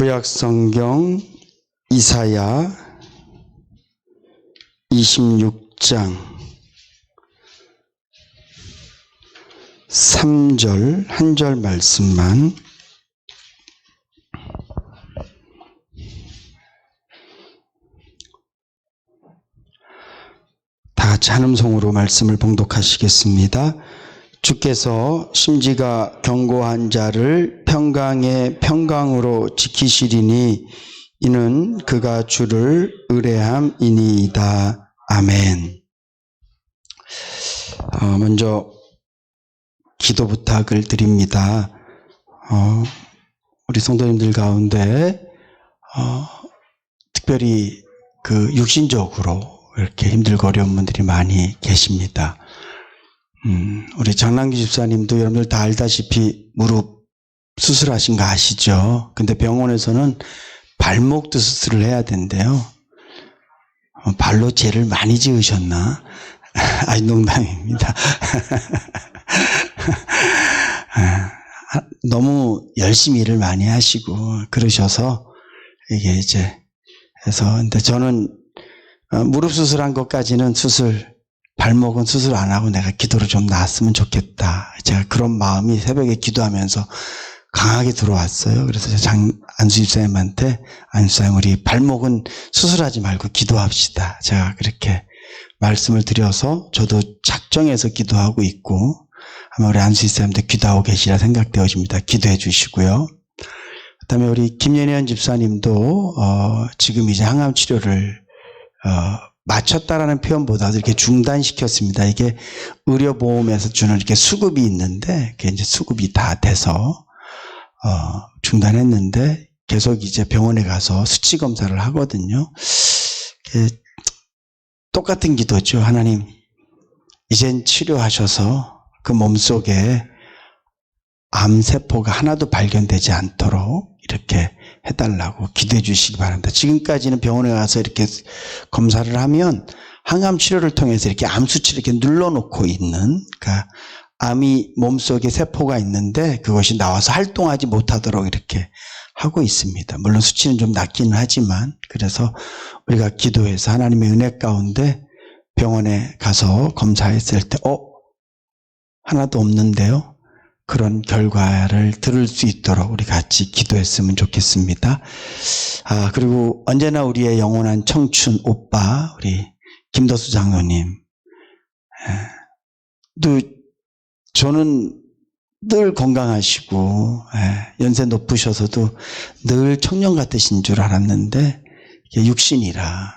구약성경 이사야 26장 3절 한 절 말씀만 다 같이 한음성으로 말씀을 봉독하시겠습니다. 주께서 심지가 견고한 자를 평강의 평강으로 지키시리니 이는 그가 주를 의뢰함이니이다. 아멘. 먼저 기도 부탁을 드립니다. 우리 성도님들 가운데 특별히 육신적으로 이렇게 힘들고 어려운 분들이 많이 계십니다. 우리 장남기 집사님도 여러분들 다 알다시피 무릎 수술하신 거 아시죠? 근데 병원에서는 발목도 수술을 해야 된대요. 발로 죄를 많이 지으셨나? 아니, 농담입니다. 너무 열심히 일을 많이 하시고 그러셔서 이게 이제 해서 근데 저는 무릎 수술한 것까지는 발목은 수술 안 하고 내가 기도를 좀 나았으면 좋겠다. 제가 그런 마음이 새벽에 기도하면서 강하게 들어왔어요. 그래서 안수 집사님한테 안수사님 우리 발목은 수술하지 말고 기도합시다. 제가 그렇게 말씀을 드려서 저도 작정해서 기도하고 있고 아마 우리 안수 집사님도 기도하고 계시라 생각되어집니다. 기도해 주시고요. 그다음에 우리 김연현 집사님도 지금 이제 항암 치료를 마쳤다라는 표현보다도 이렇게 중단시켰습니다. 이게 의료보험에서 주는 이렇게 수급이 있는데, 그게 이제 수급이 다 돼서, 중단했는데, 계속 이제 병원에 가서 수치 검사를 하거든요. 똑같은 기도죠. 하나님, 이젠 치료하셔서 그 몸속에 암세포가 하나도 발견되지 않도록 이렇게 해달라고 기도해 주시기 바랍니다. 지금까지는 병원에 가서 이렇게 검사를 하면 항암 치료를 통해서 이렇게 암 수치를 이렇게 눌러놓고 있는, 그러니까 암이 몸속에 세포가 있는데 그것이 나와서 활동하지 못하도록 이렇게 하고 있습니다. 물론 수치는 좀 낮기는 하지만, 그래서 우리가 기도해서 하나님의 은혜 가운데 병원에 가서 검사했을 때 하나도 없는데요. 그런 결과를 들을 수 있도록 우리 같이 기도했으면 좋겠습니다. 그리고 언제나 우리의 영원한 청춘 오빠 우리 김도수 장로님, 또 저는 늘 건강하시고 연세 높으셔서도 늘 청년 같으신 줄 알았는데 이게 육신이라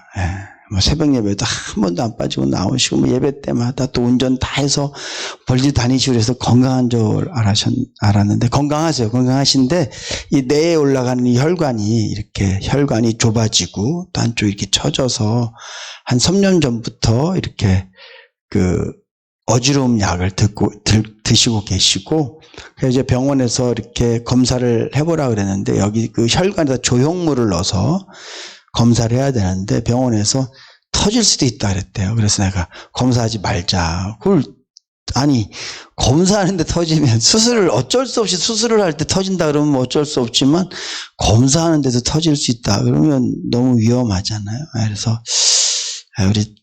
새벽 예배도 한 번도 안 빠지고 나오시고 예배 때마다 또 운전 다 해서 벌리 다니시고 그래서 건강한 줄 알았는데 건강하세요. 건강하신데 이 뇌에 올라가는 이 혈관이 이렇게 혈관이 좁아지고 또 한쪽 이렇게 처져서 한 3년 전부터 이렇게 어지러움 약을 드시고 계시고 그래서 이제 병원에서 이렇게 검사를 해보라 그랬는데 여기 혈관에다 조형물을 넣어서 검사를 해야 되는데 병원에서 터질 수도 있다 그랬대요. 그래서 내가 검사하지 말자. 아니 검사하는데 터지면 어쩔 수 없이 수술을 할 때 터진다 그러면 어쩔 수 없지만 검사하는데도 터질 수 있다 그러면 너무 위험하잖아요. 그래서 우리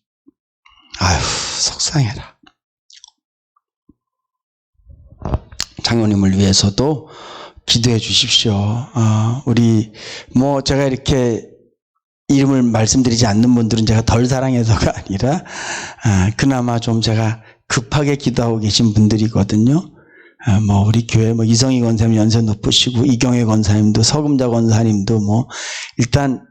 속상해라. 장로님을 위해서도 기도해 주십시오. 우리 제가 이렇게 이름을 말씀드리지 않는 분들은 제가 덜 사랑해서가 아니라 그나마 좀 제가 급하게 기도하고 계신 분들이거든요. 우리 교회 이성희 권사님 연세 높으시고 이경혜 권사님도 서금자 권사님도 일단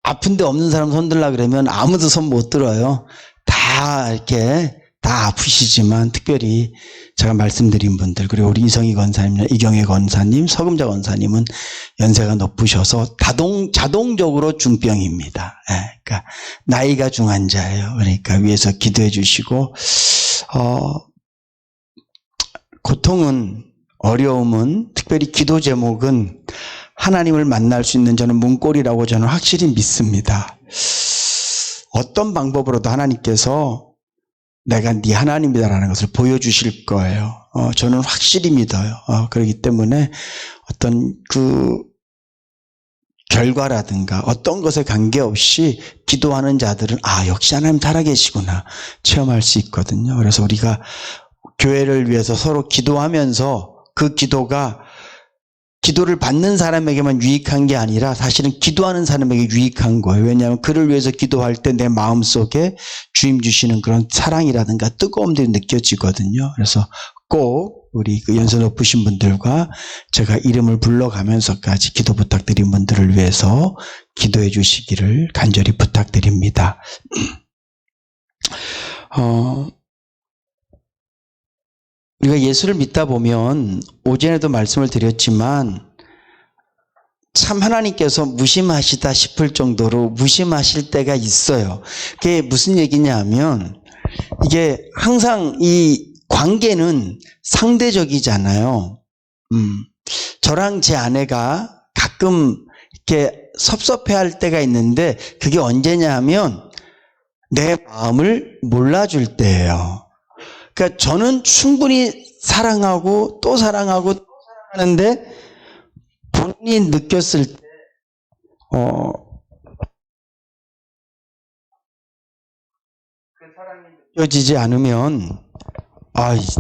아픈데 없는 사람 손 들라 그러면 아무도 손 못 들어요. 다 이렇게 다 아프시지만 특별히 제가 말씀드린 분들 그리고 우리 이성희 권사님, 이경혜 권사님, 서금자 권사님은 연세가 높으셔서 자동적으로 중병입니다. 그러니까 나이가 중환자예요. 그러니까 위에서 기도해 주시고 고통은 어려움은 특별히 기도 제목은 하나님을 만날 수 있는 저는 문고리라고 저는 확실히 믿습니다. 어떤 방법으로도 하나님께서 내가 네 하나님이다라는 것을 보여주실 거예요. 저는 확실히 믿어요. 그렇기 때문에 어떤 결과라든가 어떤 것에 관계없이 기도하는 자들은 역시 하나님 살아계시구나 체험할 수 있거든요. 그래서 우리가 교회를 위해서 서로 기도하면서 그 기도가 기도를 받는 사람에게만 유익한 게 아니라 사실은 기도하는 사람에게 유익한 거예요. 왜냐하면 그를 위해서 기도할 때 내 마음속에 주님 주시는 그런 사랑이라든가 뜨거움들이 느껴지거든요. 그래서 꼭 우리 그 연세 높으신 분들과 제가 이름을 불러가면서까지 기도 부탁드린 분들을 위해서 기도해 주시기를 간절히 부탁드립니다. 우리가 예수를 믿다 보면 오전에도 말씀을 드렸지만 참 하나님께서 무심하시다 싶을 정도로 무심하실 때가 있어요. 그게 무슨 얘기냐 하면 이게 항상 이 관계는 상대적이잖아요. 저랑 제 아내가 가끔 이렇게 섭섭해할 때가 있는데 그게 언제냐 하면 내 마음을 몰라줄 때예요. 그러니까 저는 충분히 사랑하고 또 사랑하고 또 사랑하는데 본인이 느꼈을 때 그 사랑이 느껴지지 않으면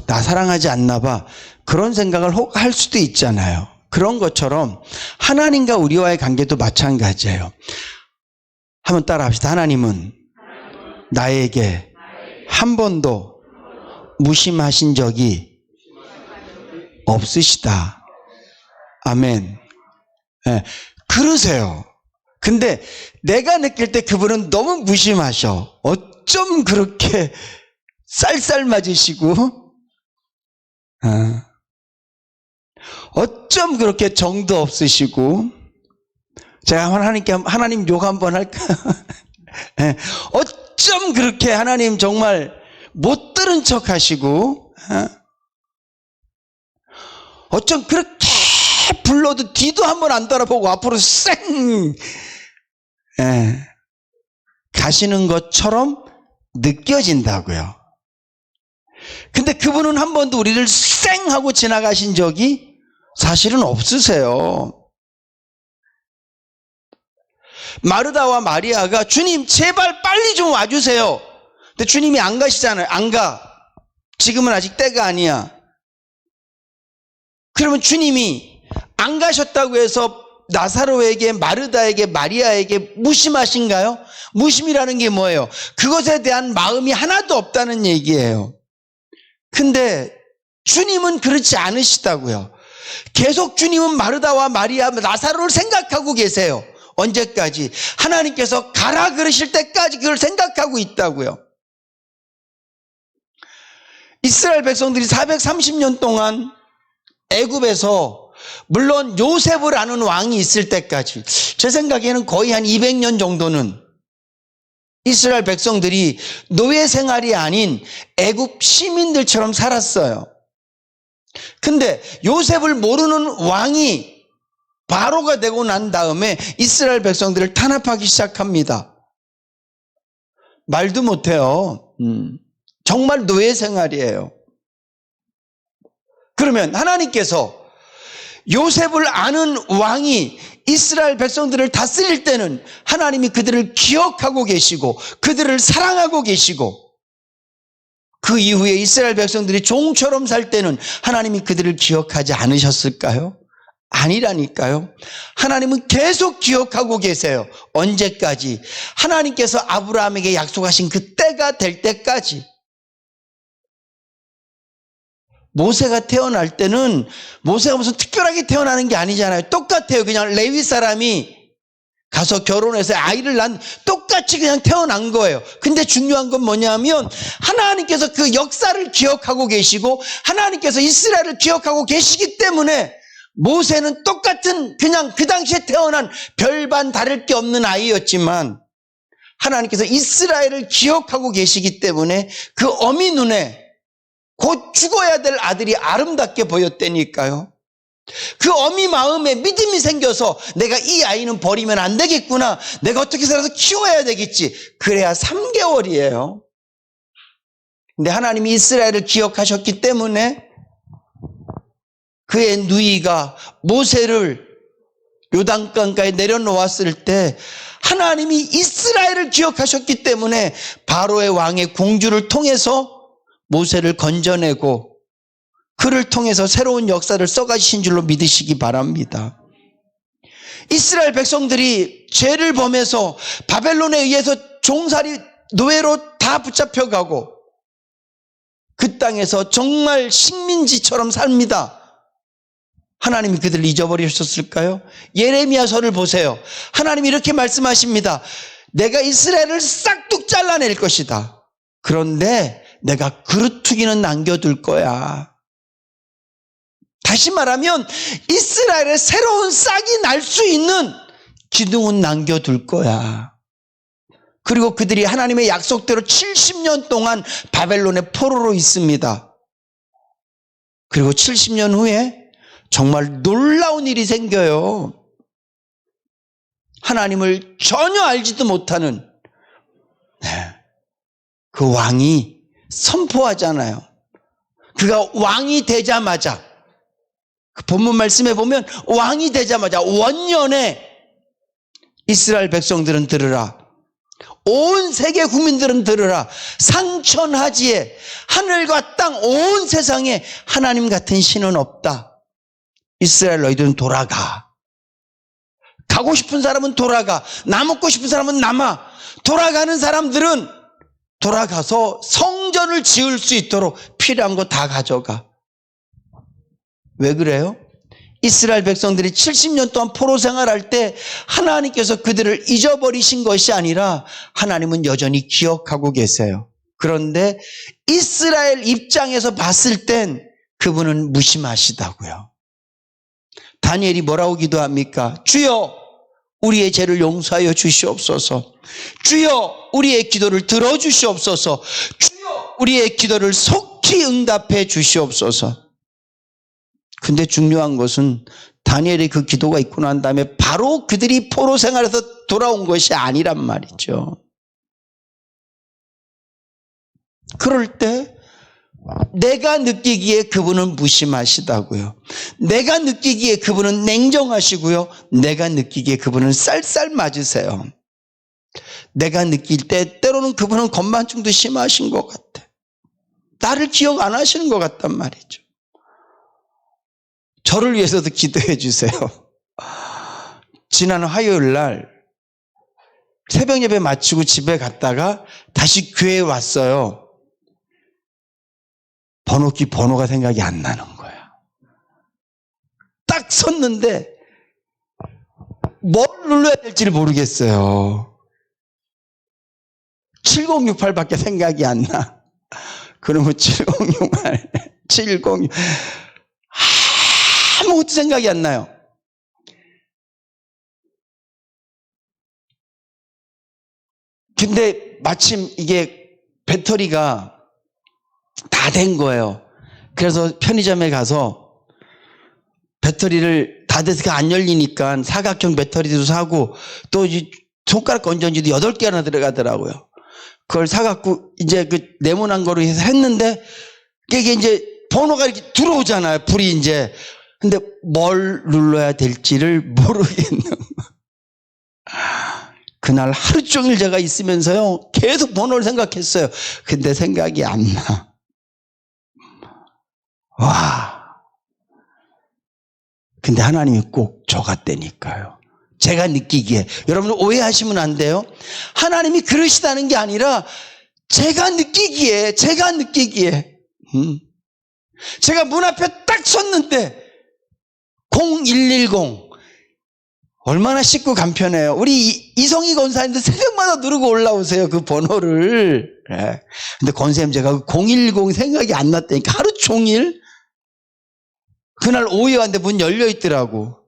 나 사랑하지 않나 봐 그런 생각을 혹 할 수도 있잖아요. 그런 것처럼 하나님과 우리와의 관계도 마찬가지예요. 한번 따라 합시다. 하나님은 나에게 한 번도 무심하신 적이 없으시다. 아멘. 네, 그러세요. 근데 내가 느낄 때 그분은 너무 무심하셔. 어쩜 그렇게 쌀쌀 맞으시고 어쩜 그렇게 정도 없으시고 제가 하나님께 하나님 욕 한번 할까? 네, 어쩜 그렇게 하나님 정말 못 들은 척 하시고 어쩜 그렇게 불러도 뒤도 한번 안 돌아보고 앞으로 쌩 가시는 것처럼 느껴진다고요. 근데 그분은 한 번도 우리를 쌩 하고 지나가신 적이 사실은 없으세요. 마르다와 마리아가 주님 제발 빨리 좀 와주세요. 근데 주님이 안 가시잖아요. 안 가. 지금은 아직 때가 아니야. 그러면 주님이 안 가셨다고 해서 나사로에게 마르다에게 마리아에게 무심하신가요? 무심이라는 게 뭐예요? 그것에 대한 마음이 하나도 없다는 얘기예요. 근데 주님은 그렇지 않으시다고요. 계속 주님은 마르다와 마리아, 나사로를 생각하고 계세요. 언제까지? 하나님께서 가라 그러실 때까지 그걸 생각하고 있다고요. 이스라엘 백성들이 430년 동안 애굽에서 물론 요셉을 아는 왕이 있을 때까지 제 생각에는 거의 한 200년 정도는 이스라엘 백성들이 노예 생활이 아닌 애굽 시민들처럼 살았어요. 근데 요셉을 모르는 왕이 바로가 되고 난 다음에 이스라엘 백성들을 탄압하기 시작합니다. 말도 못해요. 정말 노예 생활이에요. 그러면 하나님께서 요셉을 아는 왕이 이스라엘 백성들을 다스릴 때는 하나님이 그들을 기억하고 계시고 그들을 사랑하고 계시고 그 이후에 이스라엘 백성들이 종처럼 살 때는 하나님이 그들을 기억하지 않으셨을까요? 아니라니까요. 하나님은 계속 기억하고 계세요. 언제까지? 하나님께서 아브라함에게 약속하신 그 때가 될 때까지. 모세가 태어날 때는 모세가 무슨 특별하게 태어나는 게 아니잖아요. 똑같아요. 그냥 레위 사람이 가서 결혼해서 아이를 낳은 똑같이 그냥 태어난 거예요. 근데 중요한 건 뭐냐면 하나님께서 그 역사를 기억하고 계시고 하나님께서 이스라엘을 기억하고 계시기 때문에 모세는 똑같은 그냥 그 당시에 태어난 별반 다를 게 없는 아이였지만 하나님께서 이스라엘을 기억하고 계시기 때문에 그 어미 눈에 곧 죽어야 될 아들이 아름답게 보였다니까요. 그 어미 마음에 믿음이 생겨서 내가 이 아이는 버리면 안 되겠구나. 내가 어떻게 살아서 키워야 되겠지. 그래야 3개월이에요. 근데 하나님이 이스라엘을 기억하셨기 때문에 그의 누이가 모세를 요단강가에 내려놓았을 때 하나님이 이스라엘을 기억하셨기 때문에 바로의 왕의 궁주를 통해서 모세를 건져내고 그를 통해서 새로운 역사를 써가신 줄로 믿으시기 바랍니다. 이스라엘 백성들이 죄를 범해서 바벨론에 의해서 종살이 노예로 다 붙잡혀가고 그 땅에서 정말 식민지처럼 삽니다. 하나님이 그들을 잊어버리셨을까요? 예레미야서를 보세요. 하나님이 이렇게 말씀하십니다. 내가 이스라엘을 싹둑 잘라낼 것이다. 그런데 내가 그루터기는 남겨둘 거야. 다시 말하면 이스라엘의 새로운 싹이 날 수 있는 기둥은 남겨둘 거야. 그리고 그들이 하나님의 약속대로 70년 동안 바벨론의 포로로 있습니다. 그리고 70년 후에 정말 놀라운 일이 생겨요. 하나님을 전혀 알지도 못하는 그 왕이 선포하잖아요. 그가 왕이 되자마자 그 본문 말씀에 보면 왕이 되자마자 원년에 이스라엘 백성들은 들으라. 온 세계 국민들은 들으라. 상천하지에 하늘과 땅 온 세상에 하나님 같은 신은 없다. 이스라엘 너희들은 돌아가. 가고 싶은 사람은 돌아가. 남고 싶은 사람은 남아. 돌아가는 사람들은 돌아가서 성전을 지을 수 있도록 필요한 거 다 가져가. 왜 그래요? 이스라엘 백성들이 70년 동안 포로 생활할 때 하나님께서 그들을 잊어버리신 것이 아니라 하나님은 여전히 기억하고 계세요. 그런데 이스라엘 입장에서 봤을 땐 그분은 무심하시다고요. 다니엘이 뭐라고 기도합니까? 주여 우리의 죄를 용서하여 주시옵소서. 주여 우리의 기도를 들어주시옵소서. 주여 우리의 기도를 속히 응답해 주시옵소서. 근데 중요한 것은 다니엘의 그 기도가 있고 난 다음에 바로 그들이 포로 생활에서 돌아온 것이 아니란 말이죠. 그럴 때 내가 느끼기에 그분은 무심하시다고요. 내가 느끼기에 그분은 냉정하시고요. 내가 느끼기에 그분은 쌀쌀 맞으세요. 내가 느낄 때 때로는 그분은 건만증도 심하신 것 같아. 나를 기억 안 하시는 것 같단 말이죠. 저를 위해서도 기도해 주세요. 지난 화요일 날 새벽 예배 마치고 집에 갔다가 다시 교회에 왔어요. 번호키 번호가 생각이 안 나는 거야. 딱 섰는데 뭘 눌러야 될지를 모르겠어요. 7068밖에 생각이 안 나. 그러면 7068, 706 아무것도 생각이 안 나요. 근데 마침 이게 배터리가 다 된 거예요. 그래서 편의점에 가서 배터리를 다 돼서 안 열리니까 사각형 배터리도 사고 또 손가락 건전지도 8개나 들어가더라고요. 그걸 사갖고 이제 그 네모난 거로 해서 했는데 이게 이제 번호가 이렇게 들어오잖아요. 불이 이제. 근데 뭘 눌러야 될지를 모르겠는 그날 하루 종일 제가 있으면서요 계속 번호를 생각했어요. 근데 생각이 안 나. 와. 근데 하나님이 꼭 저같다니까요. 제가 느끼기에. 여러분 오해하시면 안 돼요. 하나님이 그러시다는 게 아니라 제가 느끼기에 제가 문 앞에 딱 섰는데 0110 얼마나 쉽고 간편해요. 우리 이성희 권사님도 새벽마다 누르고 올라오세요. 그 번호를. 근데 권사님 제가 010 생각이 안 났다니까 하루 종일. 그날 오후에 왔는데 문 열려 있더라고.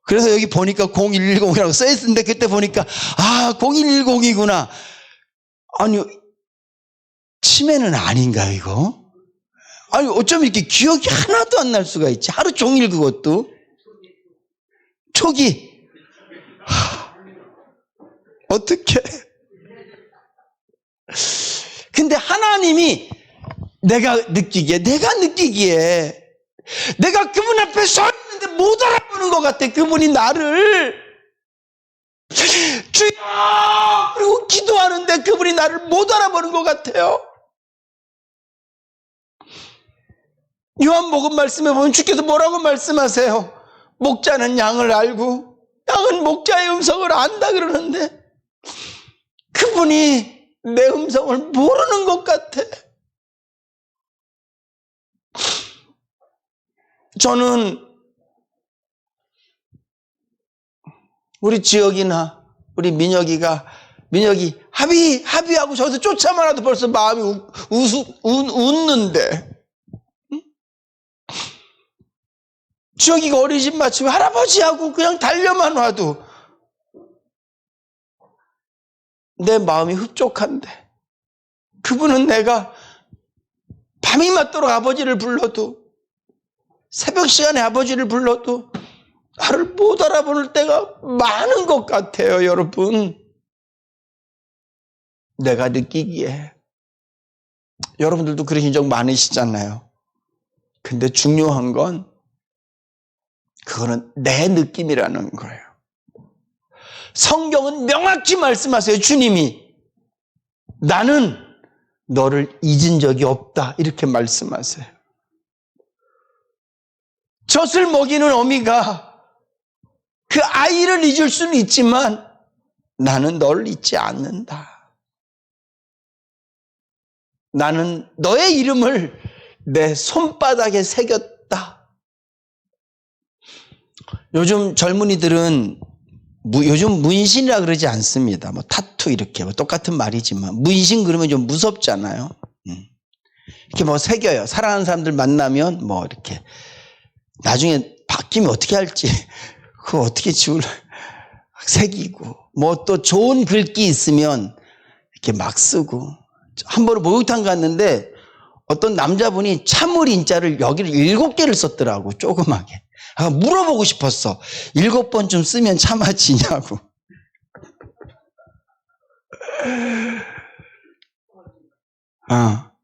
그래서 여기 보니까 0110이라고 써 있었는데 그때 보니까 0110이구나. 아니 치매는 아닌가 이거? 아니 어쩜 이렇게 기억이 하나도 안 날 수가 있지? 하루 종일 그것도. 초기. 어떻게? 근데 하나님이 내가 느끼기에 내가 그분 앞에 서 있는데 기도하는데 못 알아보는 것 같아. 그분이 나를. 주여! 그리고 기도하는데 그분이 나를 못 알아보는 것 같아요. 요한복음 말씀에 보면 주께서 뭐라고 말씀하세요? 목자는 양을 알고 양은 목자의 음성을 안다 그러는데 그분이 내 음성을 모르는 것 같아. 저는 우리 지역이나 우리 민혁이 합의하고 저기서 쫓아만 와도 벌써 마음이 웃는데 지혁이가 어린이집 마치면 할아버지하고 그냥 달려만 와도 내 마음이 흡족한데 그분은 내가 밤이 맞도록 아버지를 불러도 새벽 시간에 아버지를 불러도 나를 못 알아보는 때가 많은 것 같아요, 여러분. 내가 느끼기에. 여러분들도 그러신 적 많으시잖아요. 근데 중요한 건 그거는 내 느낌이라는 거예요. 성경은 명확히 말씀하세요. 주님이 나는 너를 잊은 적이 없다 이렇게 말씀하세요. 젖을 먹이는 어미가 그 아이를 잊을 수는 있지만 나는 너를 잊지 않는다. 나는 너의 이름을 내 손바닥에 새겼다. 요즘 젊은이들은 요즘 문신이라 그러지 않습니다. 뭐 타투 이렇게 뭐 똑같은 말이지만 문신 그러면 좀 무섭잖아요. 이렇게 뭐 새겨요. 사랑하는 사람들 만나면 뭐 이렇게 나중에 바뀌면 어떻게 할지 그거 어떻게 지울래 새기고 뭐 또 좋은 글귀 있으면 이렇게 막 쓰고 한 번은 목욕탕 갔는데 어떤 남자분이 참을 인자를 여기를 7개를 썼더라고 조그맣게. 물어보고 싶었어. 7번쯤 쓰면 참아지냐고.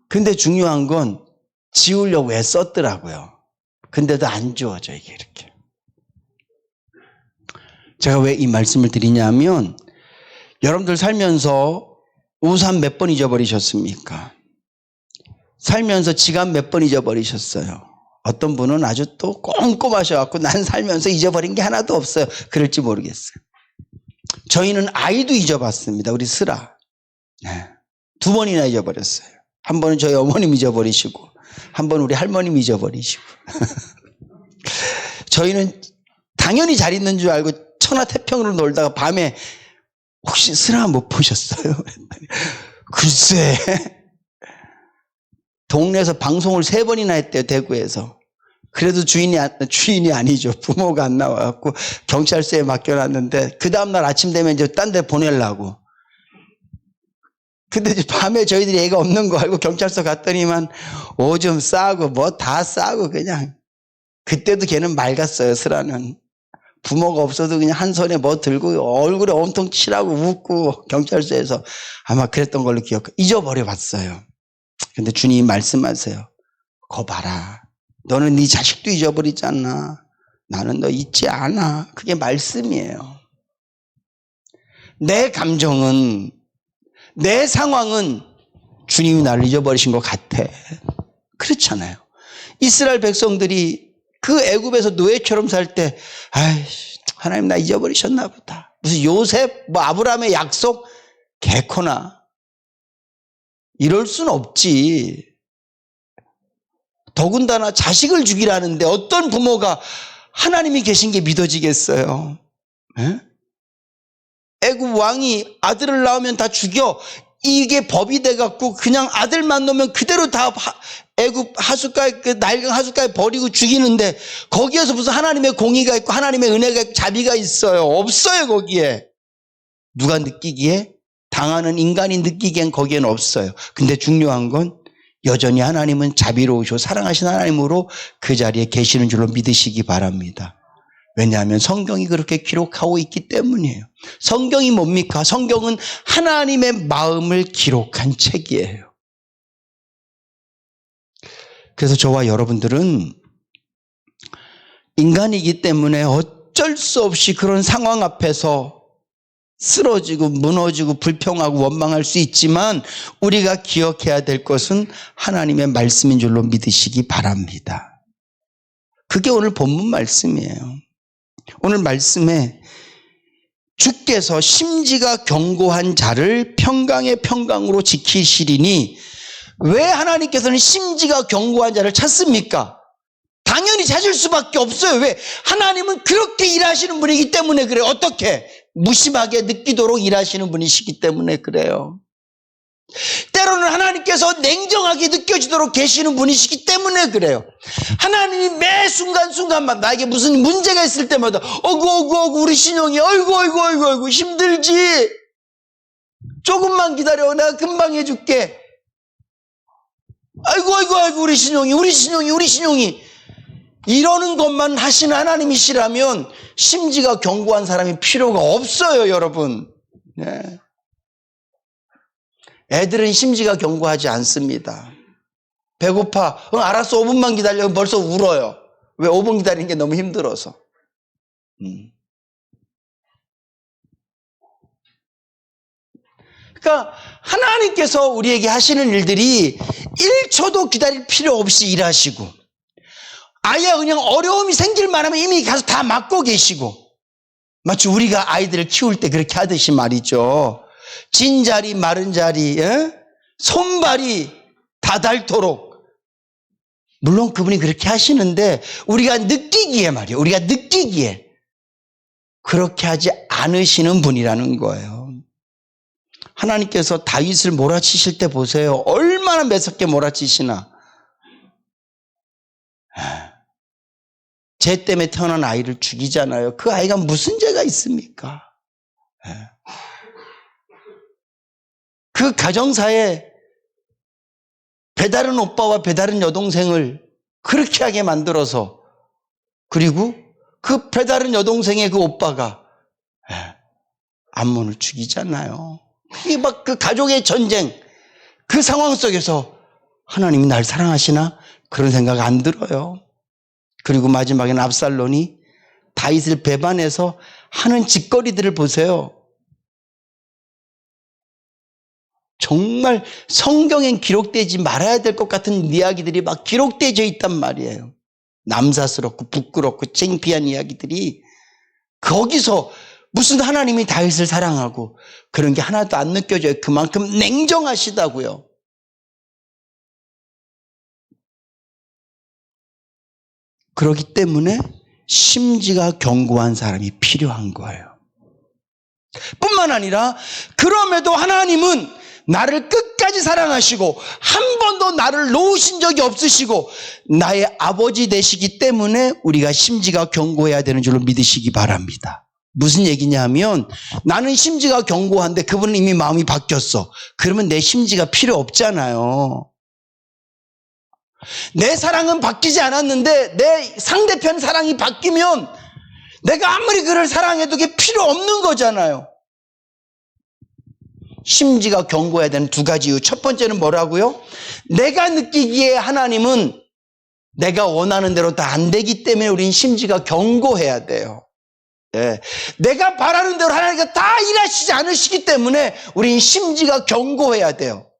근데 중요한 건 지우려고 애 썼더라고요. 근데도 안 지워져 이게 이렇게. 제가 왜 이 말씀을 드리냐면 여러분들 살면서 우산 몇 번 잊어버리셨습니까? 살면서 지갑 몇 번 잊어버리셨어요? 어떤 분은 아주 또 꼼꼼하셔갖고 난 살면서 잊어버린 게 하나도 없어요. 그럴지 모르겠어요. 저희는 아이도 잊어봤습니다. 우리 슬아. 2번이나 잊어버렸어요. 한 번은 저희 어머님 잊어버리시고 한 번 우리 할머님 잊어버리시고 저희는 당연히 잘 있는 줄 알고 천하태평으로 놀다가 밤에 혹시 슬아 못 보셨어요? 글쎄 동네에서 방송을 3번이나 했대요. 대구에서. 그래도 주인이 아니죠. 부모가 안 나와갖고 경찰서에 맡겨놨는데 그 다음날 아침 되면 이제 딴 데 보내려고. 근데 이제 밤에 저희들이 애가 없는 거 알고 경찰서 갔더니만 오줌 싸고 뭐 다 싸고 그냥. 그때도 걔는 맑았어요. 슬아는. 부모가 없어도 그냥 한 손에 뭐 들고 얼굴에 온통 칠하고 웃고 경찰서에서 아마 그랬던 걸로 잊어버려 봤어요. 근데 주님이 말씀하세요. 거 봐라. 너는 네 자식도 잊어버리잖아. 나는 너 잊지 않아. 그게 말씀이에요. 내 감정은 내 상황은 주님이 나를 잊어버리신 것 같아. 그렇잖아요. 이스라엘 백성들이 그 애굽에서 노예처럼 살 때 하나님 나 잊어버리셨나 보다. 무슨 요셉 뭐 아브라함의 약속 개코나 이럴 순 없지. 더군다나 자식을 죽이라는데 어떤 부모가 하나님이 계신 게 믿어지겠어요? 애굽 왕이 아들을 낳으면 다 죽여. 이게 법이 돼갖고 그냥 아들만 놓으면 그대로 다 애굽 하숫가에 그 낡은 하숫가에 버리고 죽이는데 거기에서 무슨 하나님의 공의가 있고 하나님의 은혜가 있고 자비가 있어요? 없어요. 거기에. 누가 느끼기에? 당하는 인간이 느끼기엔 거기엔 없어요. 근데 중요한 건 여전히 하나님은 자비로우시고 사랑하시는 하나님으로 그 자리에 계시는 줄로 믿으시기 바랍니다. 왜냐하면 성경이 그렇게 기록하고 있기 때문이에요. 성경이 뭡니까? 성경은 하나님의 마음을 기록한 책이에요. 그래서 저와 여러분들은 인간이기 때문에 어쩔 수 없이 그런 상황 앞에서 쓰러지고 무너지고 불평하고 원망할 수 있지만 우리가 기억해야 될 것은 하나님의 말씀인 줄로 믿으시기 바랍니다. 그게 오늘 본문 말씀이에요. 오늘 말씀에 주께서 심지가 견고한 자를 평강의 평강으로 지키시리니, 왜 하나님께서는 심지가 견고한 자를 찾습니까? 당연히 찾을 수밖에 없어요. 왜? 하나님은 그렇게 일하시는 분이기 때문에 그래요. 어떻게? 무심하게 느끼도록 일하시는 분이시기 때문에 그래요. 때로는 하나님께서 냉정하게 느껴지도록 계시는 분이시기 때문에 그래요. 하나님이 매 순간순간마다 나에게 무슨 문제가 있을 때마다 어구 우리 신용이 어이구 힘들지, 조금만 기다려 내가 금방 해줄게, 아이고 우리 신용이 이러는 것만 하시는 하나님이시라면 심지가 견고한 사람이 필요가 없어요, 여러분. 네. 애들은 심지가 견고하지 않습니다. 배고파. 알았어, 5분만 기다려. 벌써 울어요. 왜? 5분 기다리는 게 너무 힘들어서. 그러니까 하나님께서 우리에게 하시는 일들이 1초도 기다릴 필요 없이 일하시고, 아예 그냥 어려움이 생길 만하면 이미 가서 다 맡고 계시고, 마치 우리가 아이들을 키울 때 그렇게 하듯이 말이죠. 진 자리 마른 자리, 손발이 다 닳도록. 물론 그분이 그렇게 하시는데 우리가 느끼기에 말이에요. 우리가 느끼기에 그렇게 하지 않으시는 분이라는 거예요. 하나님께서 다윗을 몰아치실 때 보세요. 얼마나 매섭게 몰아치시나. 죄 때문에 태어난 아이를 죽이잖아요. 그 아이가 무슨 죄가 있습니까? 그 가정사에 배다른 오빠와 배다른 여동생을 그렇게 하게 만들어서, 그리고 그 배다른 여동생의 그 오빠가 암몬을 죽이잖아요. 그게 막 그 가족의 전쟁, 그 상황 속에서 하나님이 날 사랑하시나? 그런 생각 안 들어요. 그리고 마지막에는 압살롬이 다윗을 배반해서 하는 짓거리들을 보세요. 정말 성경엔 기록되지 말아야 될 것 같은 이야기들이 막 기록되어 있단 말이에요. 남사스럽고 부끄럽고 창피한 이야기들이. 거기서 무슨 하나님이 다윗을 사랑하고 그런 게 하나도 안 느껴져요. 그만큼 냉정하시다고요. 그렇기 때문에 심지가 견고한 사람이 필요한 거예요. 뿐만 아니라 그럼에도 하나님은 나를 끝까지 사랑하시고 한 번도 나를 놓으신 적이 없으시고 나의 아버지 되시기 때문에 우리가 심지가 견고해야 되는 줄로 믿으시기 바랍니다. 무슨 얘기냐 하면, 나는 심지가 견고한데 그분은 이미 마음이 바뀌었어. 그러면 내 심지가 필요 없잖아요. 내 사랑은 바뀌지 않았는데 내 상대편 사랑이 바뀌면 내가 아무리 그를 사랑해도 그게 필요 없는 거잖아요. 심지가 견고해야 되는 두 가지 이유. 첫 번째는 뭐라고요? 내가 느끼기에 하나님은 내가 원하는 대로 다 안 되기 때문에 우린 심지가 견고해야 돼요. 네. 내가 바라는 대로 하나님께서 다 일하시지 않으시기 때문에 우린 심지가 견고해야 돼요.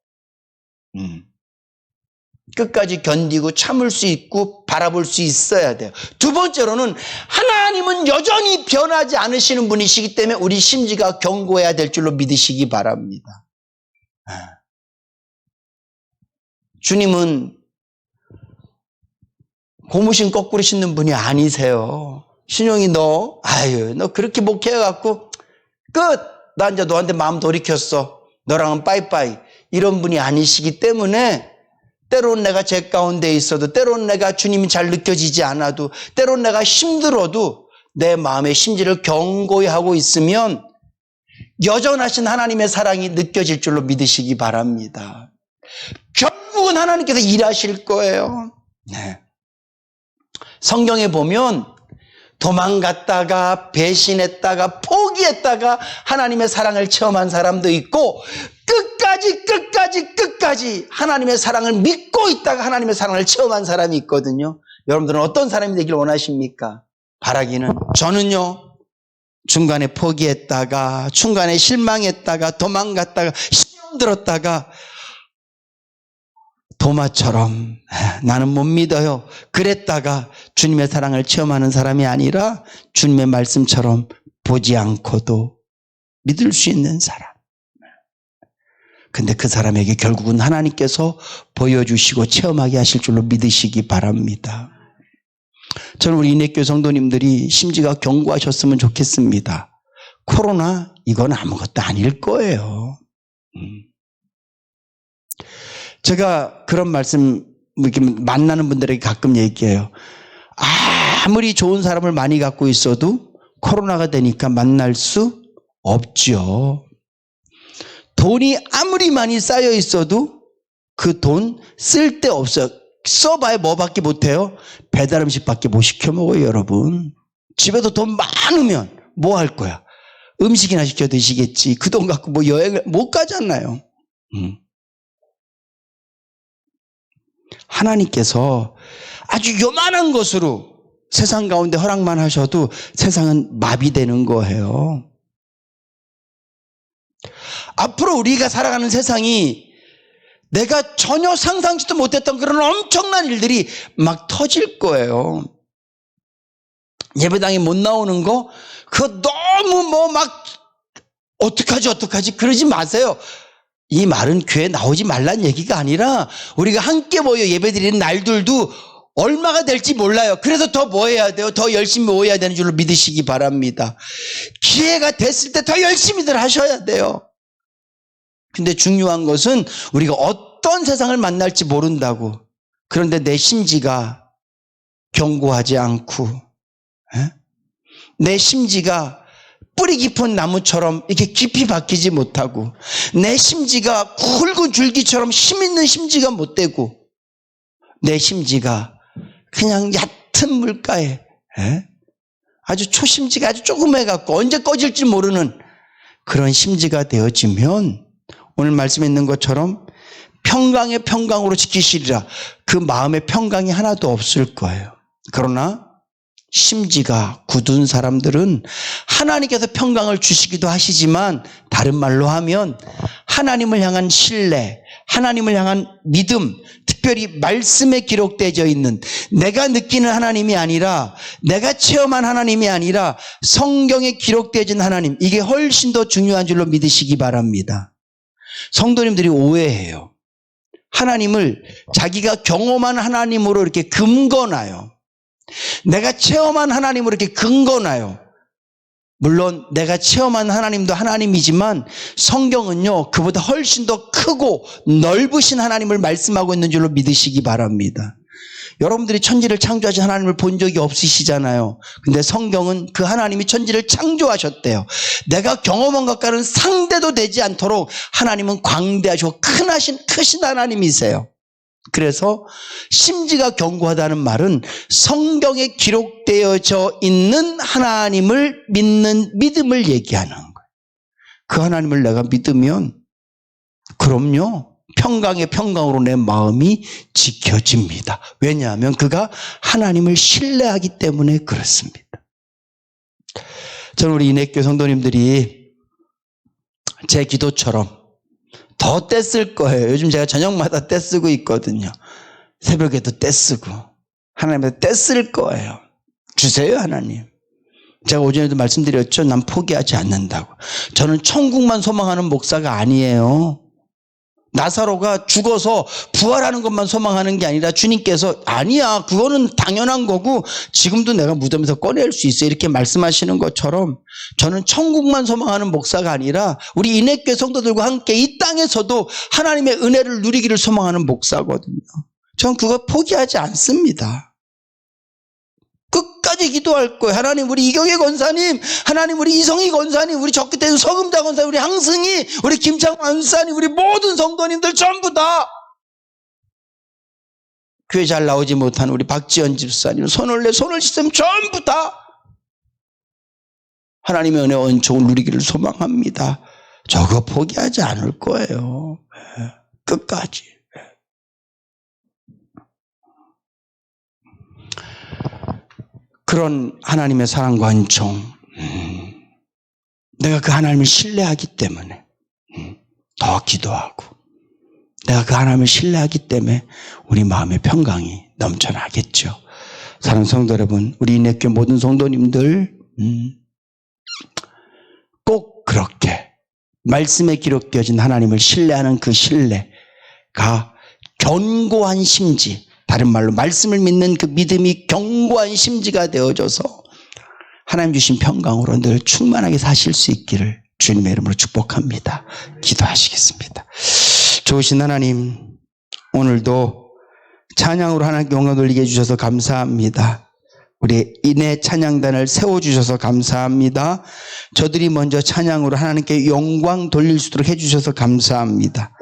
끝까지 견디고 참을 수 있고 바라볼 수 있어야 돼요. 두 번째로는 하나님은 여전히 변하지 않으시는 분이시기 때문에 우리 심지가 견고해야 될 줄로 믿으시기 바랍니다. 주님은 고무신 거꾸로 신는 분이 아니세요. 신용이 너 그렇게 목회해갖고 끝! 나 이제 너한테 마음 돌이켰어. 너랑은 빠이빠이. 이런 분이 아니시기 때문에 때로는 내가 죄 가운데 있어도, 때로는 내가 주님이 잘 느껴지지 않아도, 때로는 내가 힘들어도 내 마음의 심지를 견고히 하고 있으면 여전하신 하나님의 사랑이 느껴질 줄로 믿으시기 바랍니다. 결국은 하나님께서 일하실 거예요. 네. 성경에 보면 도망갔다가 배신했다가 포기했다가 하나님의 사랑을 체험한 사람도 있고, 끝까지 하나님의 사랑을 믿고 있다가 하나님의 사랑을 체험한 사람이 있거든요. 여러분들은 어떤 사람이 되길 원하십니까? 바라기는 저는요 중간에 포기했다가 중간에 실망했다가 도망갔다가 시험 들었다가 도마처럼 나는 못 믿어요 그랬다가 주님의 사랑을 체험하는 사람이 아니라 주님의 말씀처럼 보지 않고도 믿을 수 있는 사람. 근데 그 사람에게 결국은 하나님께서 보여주시고 체험하게 하실 줄로 믿으시기 바랍니다. 저는 우리 인내교회 성도님들이 심지가 견고하셨으면 좋겠습니다. 코로나 이건 아무것도 아닐 거예요. 제가 그런 말씀 이렇게 만나는 분들에게 가끔 얘기해요. 아무리 좋은 사람을 많이 갖고 있어도 코로나가 되니까 만날 수 없죠. 돈이 아무리 많이 쌓여 있어도 그 돈 쓸데없어요. 써봐야 뭐밖에 못해요? 배달 음식밖에 못 시켜 먹어요, 여러분. 집에도 돈 많으면 뭐 할 거야? 음식이나 시켜 드시겠지. 그 돈 갖고 뭐 여행을 못 가잖아요. 하나님께서 아주 요만한 것으로 세상 가운데 허락만 하셔도 세상은 마비되는 거예요. 앞으로 우리가 살아가는 세상이 내가 전혀 상상치도 못했던 그런 엄청난 일들이 막 터질 거예요. 예배당에 못 나오는 거 그거 너무 뭐 막 어떡하지 그러지 마세요. 이 말은 교회 나오지 말란 얘기가 아니라 우리가 함께 모여 예배드리는 날들도 얼마가 될지 몰라요. 그래서 더 뭐 해야 돼요? 더 열심히 모여야 되는 줄로 믿으시기 바랍니다. 기회가 됐을 때 더 열심히들 하셔야 돼요. 근데 중요한 것은 우리가 어떤 세상을 만날지 모른다고. 그런데 내 심지가 견고하지 않고 내 심지가 뿌리 깊은 나무처럼 이렇게 깊이 박히지 못하고 내 심지가 굵은 줄기처럼 힘 있는 심지가 못 되고 내 심지가 그냥 얕은 물가에 아주 초심지가 아주 조그매갖고 언제 꺼질지 모르는 그런 심지가 되어지면 오늘 말씀에 있는 것처럼 평강의 평강으로 지키시리라. 그 마음의 평강이 하나도 없을 거예요. 그러나 심지가 굳은 사람들은 하나님께서 평강을 주시기도 하시지만 다른 말로 하면 하나님을 향한 신뢰, 하나님을 향한 믿음, 특별히 말씀에 기록되어 있는 내가 느끼는 하나님이 아니라 내가 체험한 하나님이 아니라 성경에 기록되어진 하나님, 이게 훨씬 더 중요한 줄로 믿으시기 바랍니다. 성도님들이 오해해요. 하나님을 자기가 경험한 하나님으로 이렇게 금거나요. 내가 체험한 하나님으로 이렇게 근거나요. 물론 내가 체험한 하나님도 하나님이지만 성경은요 그보다 훨씬 더 크고 넓으신 하나님을 말씀하고 있는 줄로 믿으시기 바랍니다. 여러분들이 천지를 창조하신 하나님을 본 적이 없으시잖아요. 근데 성경은 그 하나님이 천지를 창조하셨대요. 내가 경험한 것과는 상대도 되지 않도록 하나님은 광대하시고 크신 하나님이세요. 그래서 심지가 견고하다는 말은 성경에 기록되어져 있는 하나님을 믿는 믿음을 얘기하는 거예요. 그 하나님을 내가 믿으면 그럼요 평강의 평강으로 내 마음이 지켜집니다. 왜냐하면 그가 하나님을 신뢰하기 때문에 그렇습니다. 저는 우리 인내교회 성도님들이 제 기도처럼 더 떼쓸 거예요. 요즘 제가 저녁마다 떼쓰고 있거든요. 새벽에도 떼쓰고 하나님한테 떼쓸 거예요. 주세요 하나님. 제가 오전에도 말씀드렸죠. 난 포기하지 않는다고. 저는 천국만 소망하는 목사가 아니에요. 나사로가 죽어서 부활하는 것만 소망하는 게 아니라 주님께서 아니야 그거는 당연한 거고 지금도 내가 무덤에서 꺼낼 수 있어 이렇게 말씀하시는 것처럼 저는 천국만 소망하는 목사가 아니라 우리 인내교회 성도들과 함께 이 땅에서도 하나님의 은혜를 누리기를 소망하는 목사거든요. 저는 그거 포기하지 않습니다. 끝까지 기도할 거예요. 하나님 우리 이경혜 권사님, 하나님 우리 이성희 권사님, 우리 적기태 서금자 권사님, 우리 항승이, 우리 김창환 권사님, 우리 모든 성도님들 전부 다 교회 잘 나오지 못하는 우리 박지연 집사님, 손을 씻으면 전부 다 하나님의 은혜 은총을 누리기를 소망합니다. 저거 포기하지 않을 거예요. 끝까지. 그런 하나님의 사랑과 은총, 내가 그 하나님을 신뢰하기 때문에 더 기도하고, 내가 그 하나님을 신뢰하기 때문에 우리 마음의 평강이 넘쳐나겠죠. 사랑하는 성도 여러분, 우리 인내교회 모든 성도님들 꼭 그렇게 말씀에 기록되어진 하나님을 신뢰하는 그 신뢰가 견고한 심지, 다른 말로 말씀을 믿는 그 믿음이 견고한 심지가 되어져서 하나님 주신 평강으로 늘 충만하게 사실 수 있기를 주님의 이름으로 축복합니다. 기도하시겠습니다. 좋으신 하나님, 오늘도 찬양으로 하나님께 영광 돌리게 해주셔서 감사합니다. 우리 인내 찬양단을 세워주셔서 감사합니다. 저들이 먼저 찬양으로 하나님께 영광 돌릴 수 있도록 해주셔서 감사합니다.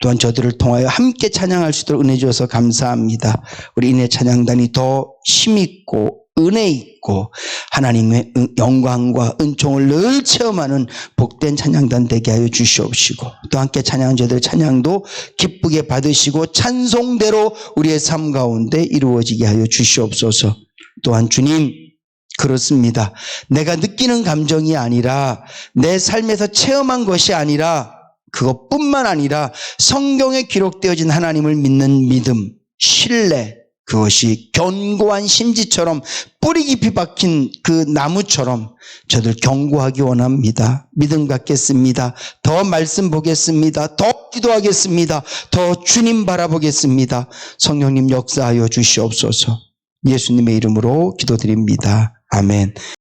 또한 저들을 통하여 함께 찬양할 수 있도록 은혜 주셔서 감사합니다. 우리 인내 찬양단이 더 힘있고 은혜 있고 하나님의 영광과 은총을 늘 체험하는 복된 찬양단 되게 하여 주시옵시고, 또 함께 찬양한 저들의 찬양도 기쁘게 받으시고 찬송대로 우리의 삶 가운데 이루어지게 하여 주시옵소서. 또한 주님, 그렇습니다. 내가 느끼는 감정이 아니라, 내 삶에서 체험한 것이 아니라, 그것뿐만 아니라 성경에 기록되어진 하나님을 믿는 믿음, 신뢰, 그것이 견고한 심지처럼 뿌리 깊이 박힌 그 나무처럼 저들 견고하기 원합니다. 믿음 갖겠습니다. 더 말씀 보겠습니다. 더 기도하겠습니다. 더 주님 바라보겠습니다. 성령님 역사하여 주시옵소서. 예수님의 이름으로 기도드립니다. 아멘.